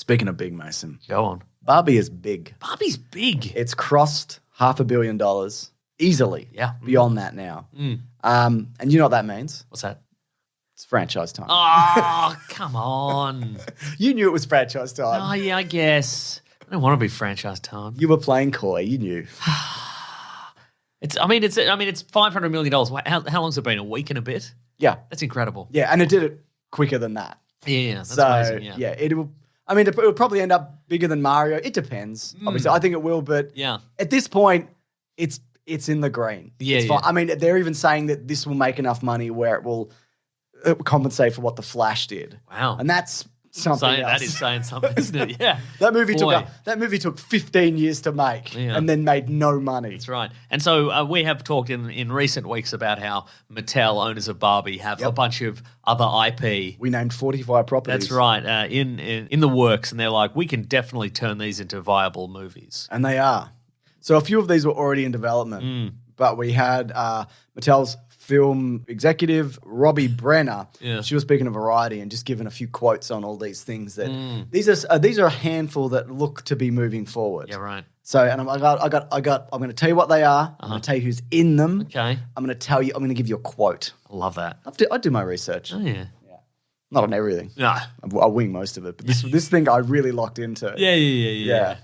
Speaking of big, Mason. Go on. Barbie is big. Barbie's big. It's crossed $500 million easily. Yeah. Beyond that now. And you know what that means? What's that? It's franchise time. Oh, come on. You knew it was franchise time. Oh, yeah, I guess. I don't want to be franchise time. You were playing coy. You knew. It's $500 million. How long's it been? A week and a bit? Yeah. That's incredible. Yeah, and it did it quicker than that. Yeah, that's amazing. Yeah. it will probably end up bigger than Mario. It depends. Obviously, I think it will, but at this point, it's in the green. Yeah, it's fine. I mean, they're even saying that this will make enough money where it will compensate for what The Flash did. Wow. And that's something else. That is saying something, isn't it? Yeah. That movie took 15 years to make and then made no money. That's right. And so we have talked in recent weeks about how Mattel, owners of Barbie, have a bunch of other IP. We named 45 properties. That's right. In the works, and they're like, we can definitely turn these into viable movies. And they are. So a few of these were already in development, but we had Mattel's film executive, Robbie Brenner. Yeah. She was speaking of Variety and just giving a few quotes on all these things that these are a handful that look to be moving forward. Yeah, right. So, and I'm going to tell you what they are. I'm going to tell you who's in them. Okay. I'm going to give you a quote. I love that. I do my research. Oh yeah. Not on everything. No. I wing most of it, but this thing I really locked into. Yeah.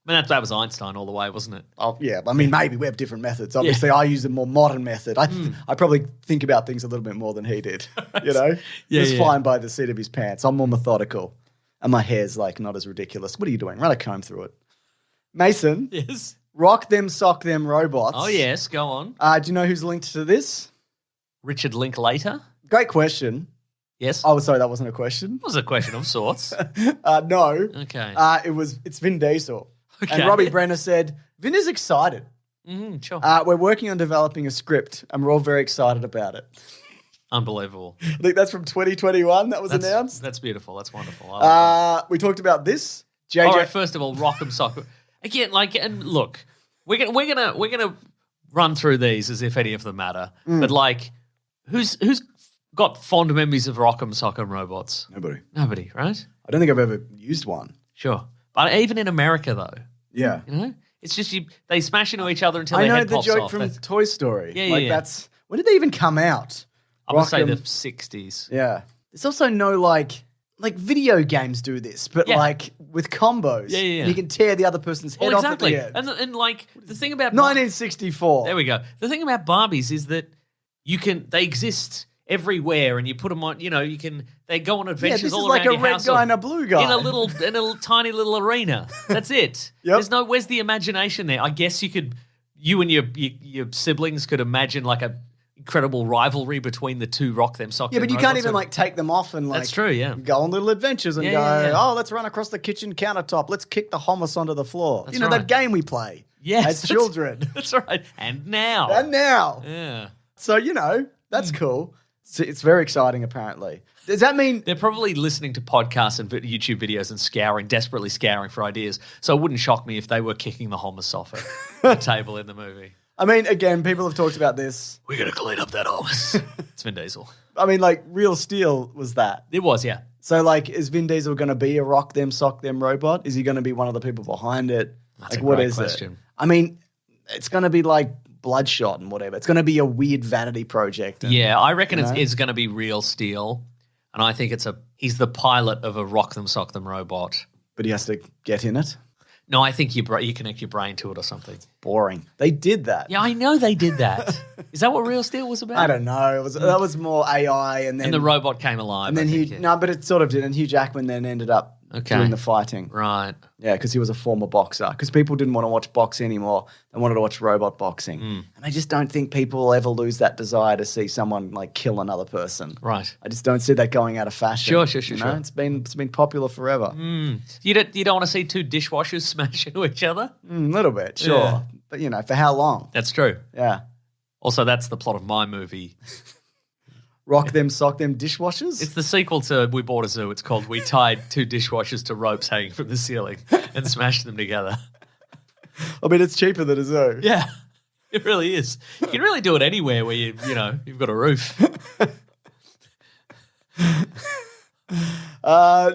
I mean, that was Einstein all the way, wasn't it? Oh, yeah. I mean, maybe we have different methods. Obviously, I use a more modern method. I probably think about things a little bit more than he did, you know? He's flying by the seat of his pants. I'm more methodical, and my hair's, not as ridiculous. What are you doing? Run a comb through it. Mason. Yes? Rock them, sock them, robots. Oh, yes. Go on. Do you know who's linked to this? Richard Linklater? Great question. Yes? Oh, sorry, that wasn't a question. It was a question of sorts. No. Okay. It's Vin Diesel. Okay. And Robbie Brenner said, Vin is excited. Sure. We're working on developing a script, and we're all very excited about it. Unbelievable. I think that's from 2021 that was announced. That's beautiful. That's wonderful. We talked about this. JJ. All right, first of all, Rock'em Sock'em. Again, and look, we're gonna run through these as if any of them matter. But who's got fond memories of Rock'em Sock'em robots? Nobody, right? I don't think I've ever used one. Sure. But even in America, though. Yeah. You know? It's just they smash into each other until their head pops off. I know the joke from Toy Story. Yeah. That's when did they even come out? I would say the 60s. Yeah. There's also no video games do this, but with combos. Yeah. You can tear the other person's head off at the end. And the thing about 1964. There we go. The thing about Barbies is that they exist everywhere, and you put them on. They go on adventures all around your house. This is like a red guy and a blue guy in a tiny little arena. That's it. Yep. Where's the imagination there? I guess you and your siblings could imagine a incredible rivalry between the two Rock Them Sock Them. Yeah, but you can't even take them off and that's true. Yeah, go on little adventures and oh, let's run across the kitchen countertop. Let's kick the hummus onto the floor. That's that game we play. Yes, as children. That's right. And now. Yeah. So that's cool. It's very exciting, apparently. Does that mean... They're probably listening to podcasts and YouTube videos and desperately scouring for ideas, so it wouldn't shock me if they were kicking the hummus off the table in the movie. I mean, again, people have talked about this. We're going to clean up that hummus. It's Vin Diesel. I mean, Real Steel was that. It was, yeah. So, is Vin Diesel going to be a Rock Them, Sock Them robot? Is he going to be one of the people behind it? That's a great question. I mean, it's going to be Bloodshot and whatever. It's going to be a weird vanity project. And, I reckon it's going to be Real Steel, and I think he's the pilot of a Rock Them Sock Them robot. But he has to get in it? No, I think you connect your brain to it or something. Boring. They did that. Yeah, I know they did that. Is that what Real Steel was about? I don't know. That was more AI, and then the robot came alive. And then but it sort of did. And Hugh Jackman then ended up doing the fighting. Right. Yeah, because he was a former boxer. Because people didn't want to watch boxing anymore. They wanted to watch robot boxing. And I just don't think people will ever lose that desire to see someone kill another person. Right. I just don't see that going out of fashion. Sure. It's been popular forever. You don't want to see two dishwashers smash into each other? A little bit, sure. Yeah. But, for how long? That's true. Yeah. Also, that's the plot of my movie. Rock Them, Sock Them dishwashers? It's the sequel to We Bought a Zoo. It's called We Tied Two Dishwashers to Ropes Hanging from the Ceiling and Smashed Them Together. I mean, it's cheaper than a zoo. Yeah, it really is. You can really do it anywhere where you've got a roof.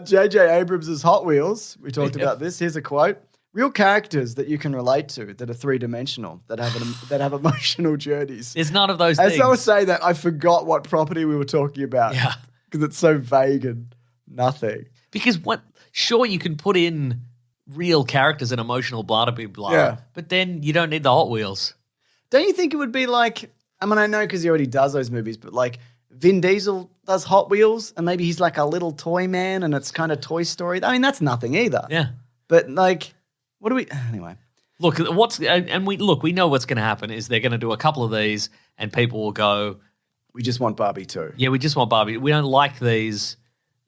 J.J. Abrams' Hot Wheels. We talked about this. Here's a quote. Real characters that you can relate to that are three-dimensional, that have emotional journeys. There's none of those things. As I was saying that, I forgot what property we were talking about. Yeah. Because it's so vague and nothing. Because sure, you can put in real characters and emotional blah, blah, blah, Yeah. but then you don't need the Hot Wheels. Don't you think it would be like, I mean, I know because he already does those movies, but like Vin Diesel does Hot Wheels and maybe he's like a little toy man and it's kind of Toy Story. I mean, that's nothing either. Yeah. But like, what do we, anyway. Look, we know what's going to happen is they're going to do a couple of these and people will go, we just want Barbie too. Yeah, we just want Barbie. We don't like these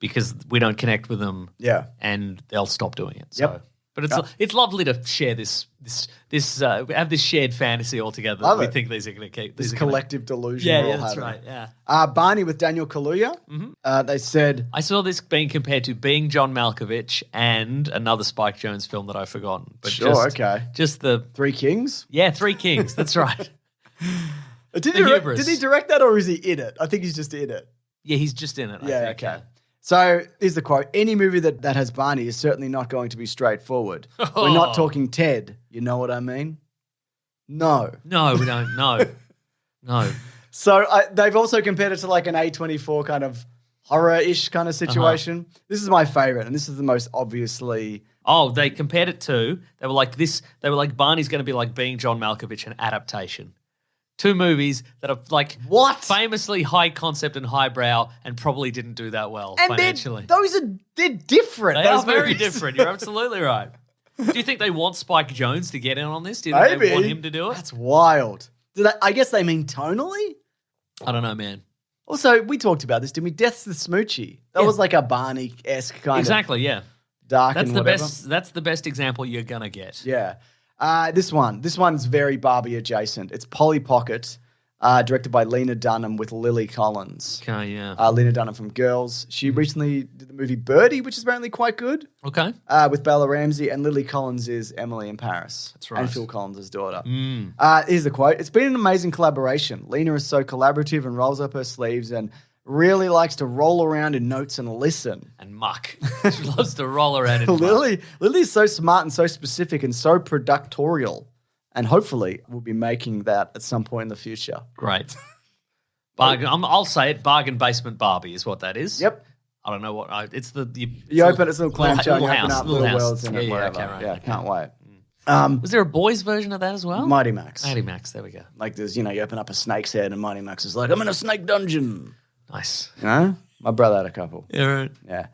because we don't connect with them. Yeah. And they'll stop doing it. So. Yep. But it's lovely to share this have this shared fantasy all together. Love we it. think these are going to keep this collective delusion. Yeah, we're all that's having. right. Yeah. Barney with Daniel Kaluuya. Mm-hmm. They said I saw this being compared to Being John Malkovich and another Spike Jonze film that I've forgotten. But okay. Just the Three Kings. Yeah, Three Kings. That's right. Did he direct that or is he in it? I think he's just in it. Yeah, he's just in it. Yeah, I think, okay. So here's the quote. Any movie that has Barney is certainly not going to be straightforward. We're not talking Ted. You know what I mean? No. No, we don't. No. So they've also compared it to like an A24 kind of horror-ish kind of situation. This is my favorite, and this is the most obviously... Oh, they compared it to... They were like Barney's going to be like Being John Malkovich, an adaptation. Two movies that are like famously high concept and highbrow and probably didn't do that well and financially. They're different. They are very different. You're absolutely right. Do you think they want Spike Jonze to get in on this? Do you think they want him to do it? That's wild. I guess they mean tonally? I don't know, man. Also, we talked about this, didn't we? Death's the Smoochie. That was like a Barney-esque kind of... Exactly, yeah. Dark that's and the whatever. That's the best example you're going to get. Yeah. This one's very Barbie adjacent. It's Polly Pocket, directed by Lena Dunham with Lily Collins. Okay, yeah. Lena Dunham from Girls. She recently did the movie Birdie, which is apparently quite good. Okay. With Bella Ramsey, and Lily Collins is Emily in Paris. That's right. And Phil Collins' daughter. Here's the quote. It's been an amazing collaboration. Lena is so collaborative and rolls up her sleeves and really likes to roll around in notes and listen. And muck. She loves to roll around in muck. Lily's so smart and so specific and so productorial. And hopefully we'll be making that at some point in the future. Great. Bargain. I'll say it. Bargain basement Barbie is what that is. Yep. I don't know what. It's the you open it's a little clamshell and you open up little house. worlds in it. Wherever. Okay, right. Yeah, can't wait. Was there a boys version of that as well? Mighty Max. Mighty Max. There we go. Like there's, you open up a snake's head and Mighty Max is like, I'm in a snake dungeon. Nice. My brother had a couple. Yeah, right. Yeah.